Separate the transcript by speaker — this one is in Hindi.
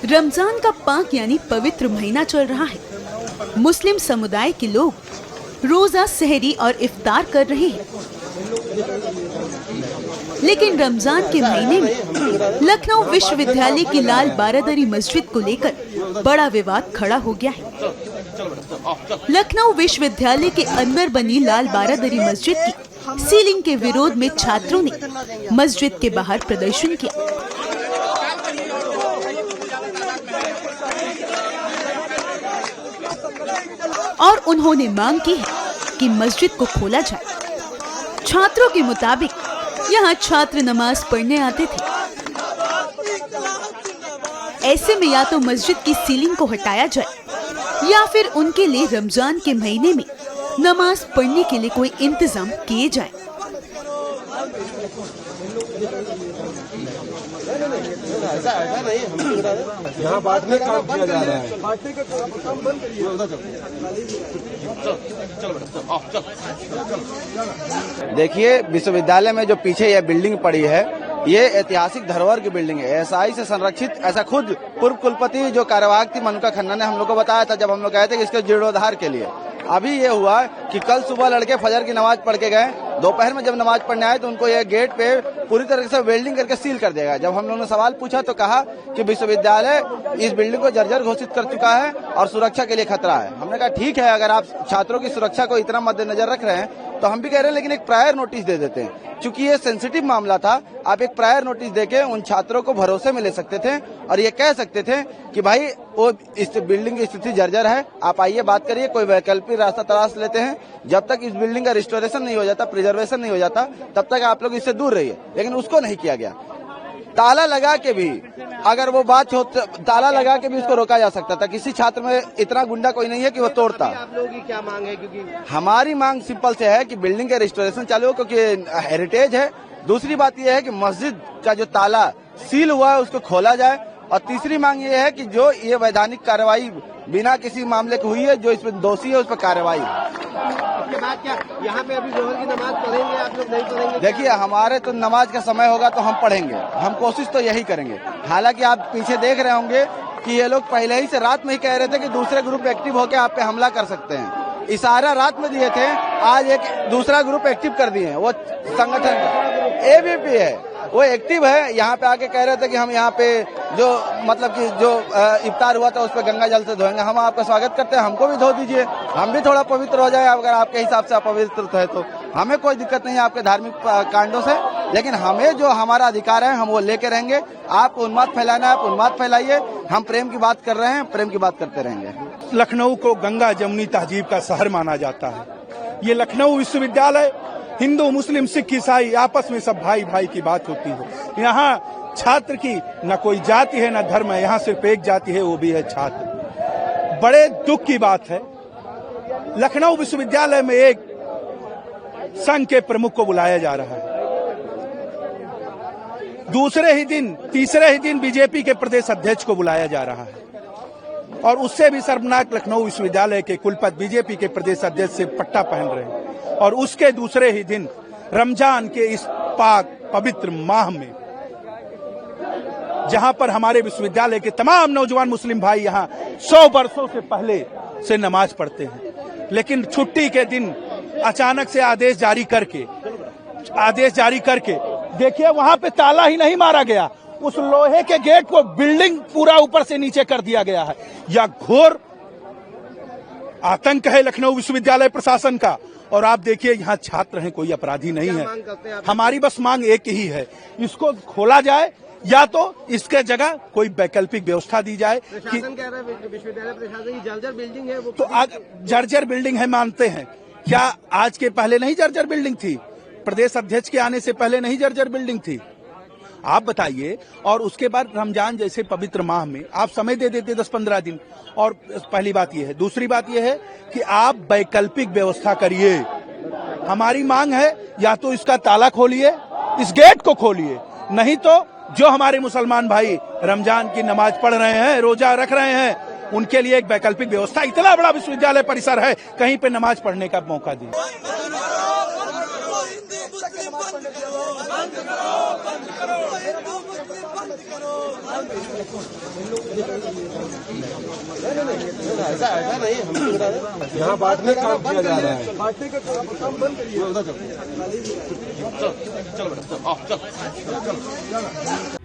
Speaker 1: रमजान का पाक यानी पवित्र महीना चल रहा है। मुस्लिम समुदाय के लोग रोजा, सहरी और इफ्तार कर रहे हैं। लेकिन रमजान के महीने में लखनऊ विश्वविद्यालय की लाल बारादरी मस्जिद को लेकर बड़ा विवाद खड़ा हो गया है। लखनऊ विश्वविद्यालय के अंदर बनी लाल बारादरी मस्जिद की सीलिंग के विरोध में छात्रों ने मस्जिद के बाहर प्रदर्शन किया और उन्होंने मांग की है कि मस्जिद को खोला जाए। छात्रों के मुताबिक यहाँ छात्र नमाज पढ़ने आते थे। ऐसे में या तो मस्जिद की सीलिंग को हटाया जाए या फिर उनके लिए रमजान के महीने में नमाज पढ़ने के लिए कोई इंतजाम किए जाए।
Speaker 2: यहाँ बांटने का काम किया जा रहा है। देखिए, विश्वविद्यालय में जो पीछे यह बिल्डिंग पड़ी है, ये ऐतिहासिक धरोहर की बिल्डिंग है। एसआई से संरक्षित, ऐसा खुद पूर्व कुलपति जो कार्यवाहक थी मनुका खन्ना ने हम लोग को बताया था जब हम लोग कहे थे कि इसके जीर्णोद्धार के लिए। अभी ये हुआ कि कल सुबह लड़के फजर की नमाज पढ़ के गए, दोपहर में जब नमाज पढ़ने आए तो उनको ये गेट पे पूरी तरह से वेल्डिंग करके सील कर दिया गया। जब हम लोगों ने सवाल पूछा तो कहा कि विश्वविद्यालय इस बिल्डिंग को जर्जर घोषित कर चुका है और सुरक्षा के लिए खतरा है। हमने कहा ठीक है, अगर आप छात्रों की सुरक्षा को इतना मद्देनजर रख रहे हैं तो हम भी कह रहे हैं, लेकिन एक प्रायर नोटिस दे देते हैं। चूंकि ये सेंसिटिव मामला था, आप एक प्रायर नोटिस देके उन छात्रों को भरोसे में ले सकते थे और ये कह सकते थे कि भाई वो इस बिल्डिंग की स्थिति जर्जर है, आप आइए बात करिए, कोई वैकल्पिक रास्ता तलाश लेते हैं। जब तक इस बिल्डिंग का रिस्टोरेशन नहीं हो जाता, प्रिजर्वेशन नहीं हो जाता, तब तक आप लोग इससे दूर रहिए। लेकिन उसको नहीं किया गया। ताला लगा के भी अगर वो बात हो, ताला लगा के भी उसको रोका जा सकता था। किसी छात्र में इतना गुंडा कोई नहीं है कि वो तोड़ता।
Speaker 3: आप लोगों की क्या मांग है? क्योंकि
Speaker 2: हमारी मांग सिंपल से है कि बिल्डिंग का रिस्टोरेशन चालू हो, क्योंकि हेरिटेज है। दूसरी बात यह है कि मस्जिद का जो ताला सील हुआ है उसको खोला जाए। और तीसरी मांग ये है कि जो ये वैधानिक कार्रवाई बिना किसी मामले की हुई है, जो इसमें दोषी है उस पर कार्रवाई।
Speaker 3: उसके बाद क्या यहाँ पे अभी जोहर की नमाज पढ़ेंगे आप लोग, नहीं पढ़ेंगे?
Speaker 2: देखिए, हमारे तो नमाज का समय होगा तो हम पढ़ेंगे, हम कोशिश तो यही करेंगे। हालांकि आप पीछे देख रहे होंगे कि ये लोग पहले ही से रात में ही कह रहे थे कि दूसरे ग्रुप एक्टिव होकर आप पे हमला कर सकते हैं। इशारा रात में दिए थे, आज एक दूसरा ग्रुप एक्टिव कर दिए हैं। वो संगठन एबीपी है, वो एक्टिव है। यहाँ पे आके कह रहे थे कि हम यहाँ पे जो मतलब कि जो इफ्तार हुआ था उस पर गंगा जल से धोएंगे। हम आपका स्वागत करते हैं, हमको भी धो दीजिए, हम भी थोड़ा पवित्र हो जाए। अगर आपके हिसाब से अपवित्र है तो हमें कोई दिक्कत नहीं है आपके धार्मिक कांडों से, लेकिन हमें जो हमारा अधिकार है हम वो लेके रहेंगे। आप उन्माद फैलाना है, आप उन्माद फैलाइए। हम प्रेम की बात कर रहे हैं, प्रेम की बात करते रहेंगे।
Speaker 4: लखनऊ को गंगा जमुनी तहजीब का शहर माना जाता है। ये लखनऊ विश्वविद्यालय हिंदू, मुस्लिम, सिख, ईसाई आपस में सब भाई भाई की बात होती है। यहाँ छात्र की न कोई जाति है न धर्म है, यहाँ सिर्फ एक जाति है, वो भी है छात्र। बड़े दुख की बात है, लखनऊ विश्वविद्यालय में एक संघ के प्रमुख को बुलाया जा रहा है। दूसरे ही दिन, तीसरे ही दिन बीजेपी के प्रदेश अध्यक्ष को बुलाया जा रहा है। और उससे भी शर्मनाक, लखनऊ विश्वविद्यालय के कुलपति बीजेपी के प्रदेश अध्यक्ष से पट्टा पहन रहे हैं। और उसके दूसरे ही दिन रमजान के इस पाक पवित्र माह में, जहां पर हमारे विश्वविद्यालय के तमाम नौजवान मुस्लिम भाई यहां 100 वर्षों से पहले से नमाज पढ़ते हैं, लेकिन छुट्टी के दिन अचानक से आदेश जारी करके देखिए वहां पे ताला ही नहीं मारा गया, उस लोहे के गेट को बिल्डिंग पूरा ऊपर से नीचे कर दिया गया है। यह घोर आतंक है लखनऊ विश्वविद्यालय प्रशासन का। और आप देखिए, यहाँ छात्र हैं, कोई अपराधी नहीं है। हमारी बस मांग एक ही है, इसको खोला जाए या तो इसके जगह कोई वैकल्पिक व्यवस्था दी जाए। कि
Speaker 3: कह रहा है विश्वविद्यालय प्रशासन की जर्जर बिल्डिंग है, वो
Speaker 4: तो आज जर्जर बिल्डिंग है मानते हैं, क्या आज के पहले नहीं जर्जर बिल्डिंग थी? प्रदेश अध्यक्ष के आने से पहले नहीं जर्जर बिल्डिंग थी? आप बताइए। और उसके बाद रमजान जैसे पवित्र माह में आप समय दे देते 10-15 दिन। और पहली बात यह है। दूसरी बात यह है कि आप वैकल्पिक व्यवस्था करिए। हमारी मांग है, या तो इसका ताला खोलिए, इस गेट को खोलिए, नहीं तो जो हमारे मुसलमान भाई रमजान की नमाज पढ़ रहे हैं, रोजा रख रहे हैं, उनके लिए एक वैकल्पिक व्यवस्था, इतना बड़ा विश्वविद्यालय परिसर है, कहीं पे नमाज पढ़ने का मौका दी।
Speaker 5: बंद करो, बंद करो, बंद करो,
Speaker 3: ऐसा नहीं, हम यहाँ बांटने का काम किया जा रहा है, बांटने का काम बंद करिए। चलो चलो बेटा, चलो।